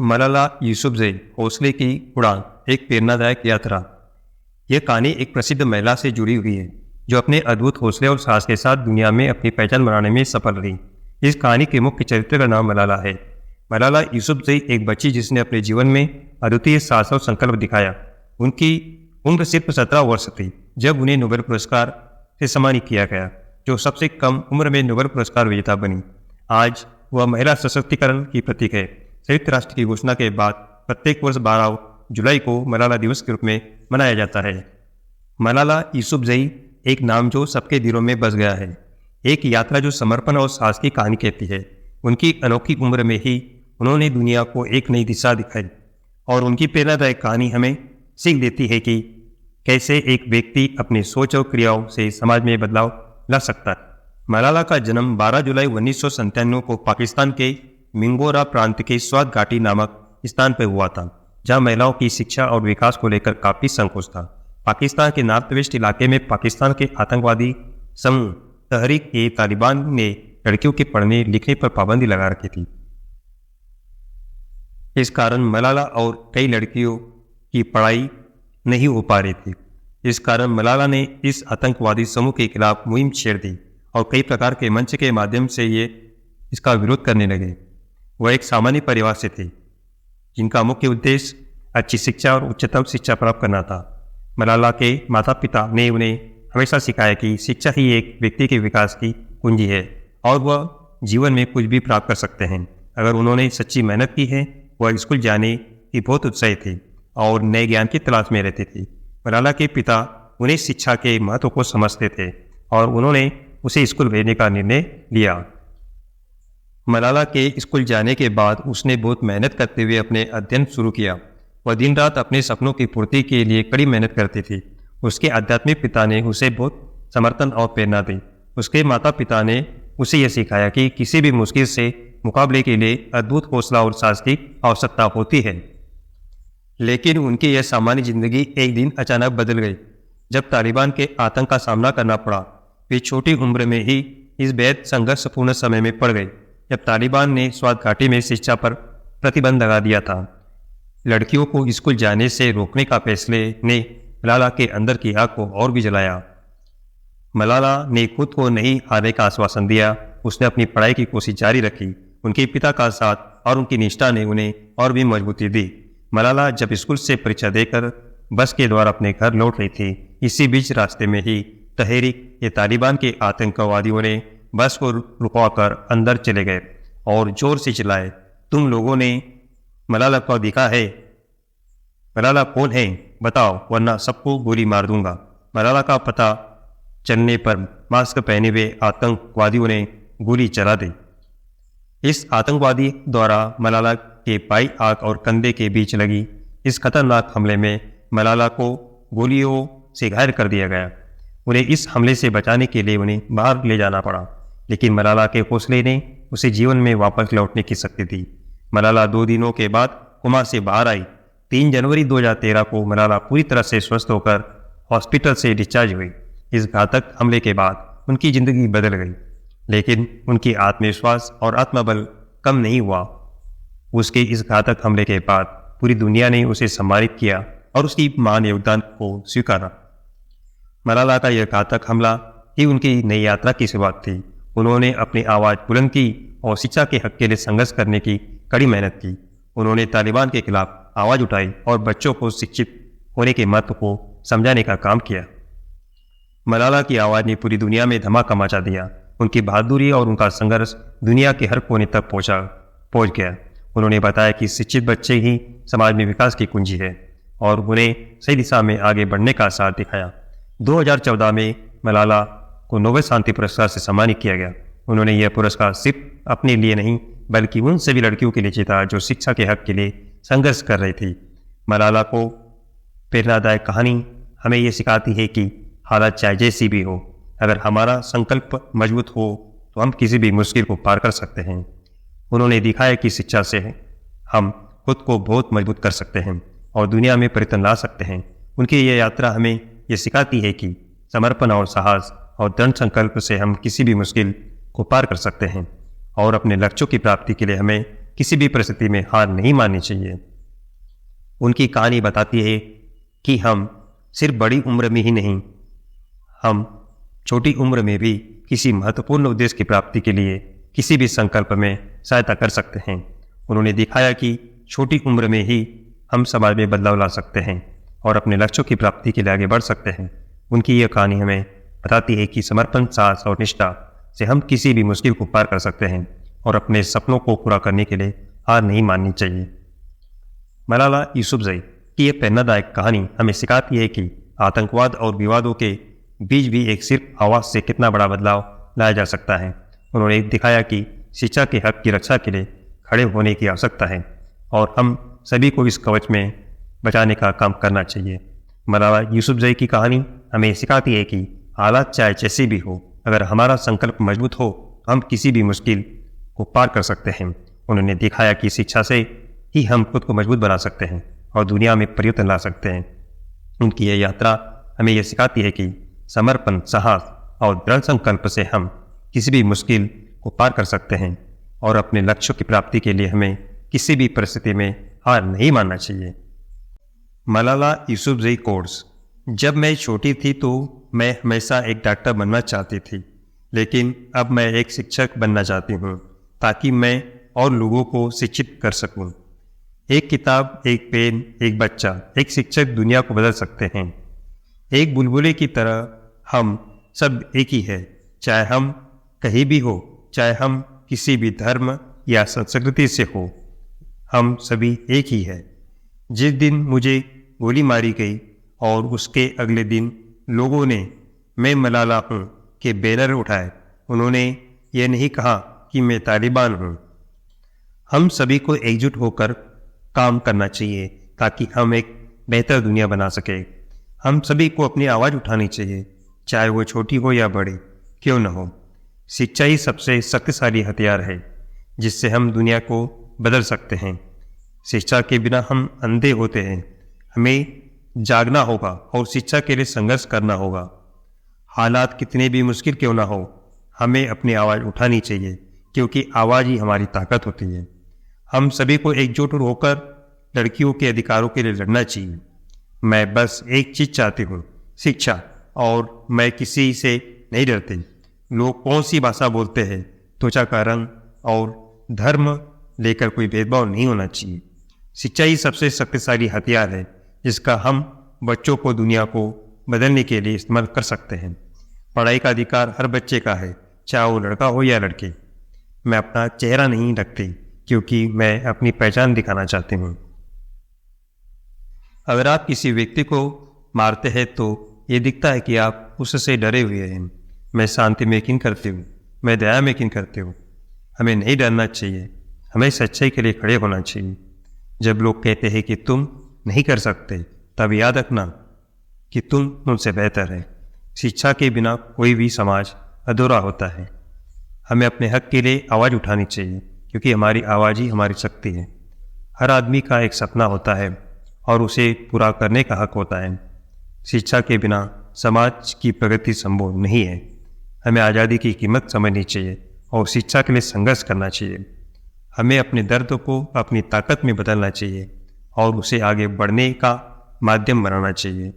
मलाला यूसुफजई हौसले की उड़ान, एक प्रेरणादायक यात्रा। यह कहानी एक प्रसिद्ध महिला से जुड़ी हुई है जो अपने अद्भुत हौसले और साहस के साथ दुनिया में अपनी पहचान बनाने में सफल रही। इस कहानी के मुख्य चरित्र का नाम मलाला है। मलाला यूसुफजई एक बच्ची जिसने अपने जीवन में अद्वितीय साहस और संकल्प दिखाया। उनकी उम्र सिर्फ 17 वर्ष थी जब उन्हें नोबेल पुरस्कार से सम्मानित किया गया, जो सबसे कम उम्र में नोबेल पुरस्कार विजेता बनी। आज वह महिला सशक्तिकरण की प्रतीक है। संयुक्त राष्ट्र की घोषणा के बाद प्रत्येक वर्ष 12 जुलाई को मलाला दिवस के रूप में मनाया जाता है। मलाला यूसुफजई एक नाम जो सबके दिलों में बस गया है, एक यात्रा जो समर्पण और साहस की कहानी कहती है। उनकी अनोखी उम्र में ही उन्होंने दुनिया को एक नई दिशा दिखाई और उनकी प्रेरणादायक कहानी हमें सीख देती है कि कैसे एक व्यक्ति अपनी सोच और क्रियाओं से समाज में बदलाव ला सकता है। मलाला का जन्म 12 जुलाई 1997 को पाकिस्तान के मिंगोरा प्रांत के स्वात घाटी नामक स्थान पर हुआ था, जहां महिलाओं की शिक्षा और विकास को लेकर काफी संकोच था। पाकिस्तान के नॉर्थ वेस्ट इलाके में पाकिस्तान के आतंकवादी समूह तहरीक ए तालिबान ने लड़कियों के पढ़ने लिखने पर पाबंदी लगा रखी थी। इस कारण मलाला और कई लड़कियों की पढ़ाई नहीं हो पा रही थी। इस कारण मलाला ने इस आतंकवादी समूह के खिलाफ मुहिम छेड़ दी और कई प्रकार के मंच के माध्यम से ये इसका विरोध करने लगे। वह एक सामान्य परिवार से थे जिनका मुख्य उद्देश्य अच्छी शिक्षा और उच्चतम शिक्षा प्राप्त करना था। मलाला के माता पिता ने उन्हें हमेशा सिखाया कि शिक्षा ही एक व्यक्ति के विकास की कुंजी है और वह जीवन में कुछ भी प्राप्त कर सकते हैं अगर उन्होंने सच्ची मेहनत की है। वह स्कूल जाने की बहुत उत्साही थे और नए ज्ञान की तलाश में रहते थे। मलाला के पिता उन्हें शिक्षा के महत्व को समझते थे और उन्होंने उसे स्कूल भेजने का निर्णय लिया। मलाला के स्कूल जाने के बाद उसने बहुत मेहनत करते हुए अपने अध्ययन शुरू किया। वह दिन रात अपने सपनों की पूर्ति के लिए कड़ी मेहनत करती थी। उसके आध्यात्मिक पिता ने उसे बहुत समर्थन और प्रेरणा दी। उसके माता पिता ने उसे यह सिखाया कि किसी भी मुश्किल से मुकाबले के लिए अद्भुत हौसला और साहस की आवश्यकता होती है। लेकिन उनकी यह सामान्य जिंदगी एक दिन अचानक बदल गई जब तालिबान के आतंक का सामना करना पड़ा। वे छोटी उम्र में ही इस बेहद संघर्षपूर्ण समय में पड़ गए जब तालिबान ने स्वात घाटी में शिक्षा पर प्रतिबंध लगा दिया था। लड़कियों को स्कूल जाने से रोकने का फैसले ने मलाला के अंदर की आग को और भी जलाया। मलाला ने खुद को नहीं हारने का आश्वासन दिया। उसने अपनी पढ़ाई की कोशिश जारी रखी। उनके पिता का साथ और उनकी निष्ठा ने उन्हें और भी मजबूती दी। मलाला जब स्कूल से परीक्षा देकर बस के द्वारा अपने घर लौट रही थी, इसी बीच रास्ते में ही तहरीक ये तालिबान के आतंकवादियों ने बस को रुकवाकर अंदर चले गए और जोर से चिल्लाए, तुम लोगों ने मलाला को देखा है? मलाला कौन है? बताओ, वरना सबको गोली मार दूंगा। मलाला का पता चलने पर मास्क पहने हुए आतंकवादियों ने गोली चला दी। इस आतंकवादी द्वारा मलाला के बाईं आंख और कंधे के बीच लगी इस खतरनाक हमले में मलाला को गोलियों से घायल कर दिया गया। उन्हें इस हमले से बचाने के लिए उन्हें बाहर ले जाना पड़ा, लेकिन मलाला के हौसले ने उसे जीवन में वापस लौटने की शक्ति दी। मलाला 2 दिनों के बाद कोमा से बाहर आई। 3 जनवरी 2013 को मलाला पूरी तरह से स्वस्थ होकर हॉस्पिटल से डिस्चार्ज हुई। इस घातक हमले के बाद उनकी जिंदगी बदल गई, लेकिन उनकी आत्मविश्वास और आत्मबल कम नहीं हुआ। उसके इस घातक हमले के बाद पूरी दुनिया ने उसे सम्मानित किया और उसकी महान योगदान को स्वीकारा। मलाला का यह घातक हमला ही उनकी नई यात्रा की शुरुआत थी। उन्होंने अपनी आवाज़ बुलंद की और शिक्षा के हक के लिए संघर्ष करने की कड़ी मेहनत की। उन्होंने तालिबान के खिलाफ आवाज़ उठाई और बच्चों को शिक्षित होने के महत्व को समझाने का काम किया। मलाला की आवाज़ ने पूरी दुनिया में धमाका मचा दिया। उनकी बहादुरी और उनका संघर्ष दुनिया के हर कोने तक पहुंच गया। उन्होंने बताया कि शिक्षित बच्चे ही समाज में विकास की कुंजी है और उन्हें सही दिशा में आगे बढ़ने का साथ दिखाया। 2014 में मलाला को नोबेल शांति पुरस्कार से सम्मानित किया गया। उन्होंने यह पुरस्कार सिर्फ अपने लिए नहीं बल्कि उन सभी लड़कियों के लिए जीता जो शिक्षा के हक के लिए संघर्ष कर रही थी। मलाला को प्रेरणादायक कहानी हमें यह सिखाती है कि हालत चाहे जैसी भी हो, अगर हमारा संकल्प मजबूत हो तो हम किसी भी मुश्किल को पार कर सकते हैं। उन्होंने दिखाया कि शिक्षा से हम खुद को बहुत मजबूत कर सकते हैं और दुनिया में परिवर्तन ला सकते हैं। उनकी यह यात्रा हमें यह सिखाती है कि समर्पण और साहस और दृढ़ संकल्प से हम किसी भी मुश्किल को पार कर सकते हैं और अपने लक्ष्यों की प्राप्ति के लिए हमें किसी भी परिस्थिति में हार नहीं माननी चाहिए। उनकी कहानी बताती है कि हम सिर्फ बड़ी उम्र में ही नहीं, हम छोटी उम्र में भी किसी महत्वपूर्ण उद्देश्य की प्राप्ति के लिए किसी भी संकल्प में सहायता कर सकते हैं। उन्होंने दिखाया कि छोटी उम्र में ही हम समाज में बदलाव ला सकते हैं और अपने लक्ष्यों की प्राप्ति के लिए आगे बढ़ सकते हैं। उनकी यह कहानी हमें बताती है कि समर्पण, साहस और निष्ठा से हम किसी भी मुश्किल को पार कर सकते हैं और अपने सपनों को पूरा करने के लिए हार नहीं माननी चाहिए। मलाला यूसुफजई की यह प्रेरणादायक कहानी हमें सिखाती है कि आतंकवाद और विवादों के बीच भी एक सिर्फ आवाज़ से कितना बड़ा बदलाव लाया जा सकता है। उन्होंने दिखाया कि शिक्षा के हक की रक्षा के लिए खड़े होने की आवश्यकता है और हम सभी को इस कवच में बचाने का काम करना चाहिए। मलाला यूसुफजई की कहानी हमें सिखाती है कि हालात चाहे जैसी भी हो, अगर हमारा संकल्प मजबूत हो हम किसी भी मुश्किल को पार कर सकते हैं। उन्होंने दिखाया कि शिक्षा से ही हम खुद को मजबूत बना सकते हैं और दुनिया में परिवर्तन ला सकते हैं। उनकी यह यात्रा हमें यह सिखाती है कि समर्पण, साहस और दृढ़ संकल्प से हम किसी भी मुश्किल को पार कर सकते हैं और अपने लक्ष्यों की प्राप्ति के लिए हमें किसी भी परिस्थिति में हार नहीं मानना चाहिए। मलाला यूसुफजई कोट्स। जब मैं छोटी थी तो मैं हमेशा एक डॉक्टर बनना चाहती थी, लेकिन अब मैं एक शिक्षक बनना चाहती हूँ ताकि मैं और लोगों को शिक्षित कर सकूँ। एक किताब, एक पेन, एक बच्चा, एक शिक्षक दुनिया को बदल सकते हैं। एक बुलबुले की तरह हम सब एक ही है, चाहे हम कहीं भी हो, चाहे हम किसी भी धर्म या संस्कृति से हो, हम सभी एक ही है। जिस दिन मुझे गोली मारी गई और उसके अगले दिन लोगों ने मैं मलाला हूँ के बैनर उठाए, उन्होंने ये नहीं कहा कि मैं तालिबान हूँ। हम सभी को एकजुट होकर काम करना चाहिए ताकि हम एक बेहतर दुनिया बना सके। हम सभी को अपनी आवाज़ उठानी चाहिए, चाहे वो छोटी हो या बड़ी क्यों न हो। शिक्षा ही सबसे शक्तिशाली हथियार है जिससे हम दुनिया को बदल सकते हैं। शिक्षा के बिना हम अंधे होते हैं। हमें जागना होगा और शिक्षा के लिए संघर्ष करना होगा। हालात कितने भी मुश्किल क्यों ना हो, हमें अपनी आवाज़ उठानी चाहिए क्योंकि आवाज़ ही हमारी ताकत होती है। हम सभी को एकजुट होकर लड़कियों के अधिकारों के लिए लड़ना चाहिए। मैं बस एक चीज़ चाहती हूँ, शिक्षा, और मैं किसी से नहीं डरती। लोग कौन सी भाषा बोलते हैं, त्वचा का रंग और धर्म लेकर कोई भेदभाव नहीं होना चाहिए। शिक्षा ही सबसे शक्तिशाली हथियार है जिसका हम बच्चों को दुनिया को बदलने के लिए इस्तेमाल कर सकते हैं। पढ़ाई का अधिकार हर बच्चे का है, चाहे वो लड़का हो या लड़की। मैं अपना चेहरा नहीं रखती क्योंकि मैं अपनी पहचान दिखाना चाहती हूँ। अगर आप किसी व्यक्ति को मारते हैं तो ये दिखता है कि आप उससे डरे हुए हैं। मैं शांति में यकीन करती हूँ, मैं दया में यकीन करती हूँ। हमें नहीं डरना चाहिए, हमें सच्चाई के लिए खड़े होना चाहिए। जब लोग कहते हैं कि तुम नहीं कर सकते, तब याद रखना कि तुम उनसे बेहतर है। शिक्षा के बिना कोई भी समाज अधूरा होता है। हमें अपने हक के लिए आवाज़ उठानी चाहिए क्योंकि हमारी आवाज़ ही हमारी शक्ति है। हर आदमी का एक सपना होता है और उसे पूरा करने का हक होता है। शिक्षा के बिना समाज की प्रगति संभव नहीं है। हमें आज़ादी की कीमत समझनी चाहिए और शिक्षा के लिए संघर्ष करना चाहिए। हमें अपने दर्द को अपनी ताकत में बदलना चाहिए और उसे आगे बढ़ने का माध्यम बनाना चाहिए।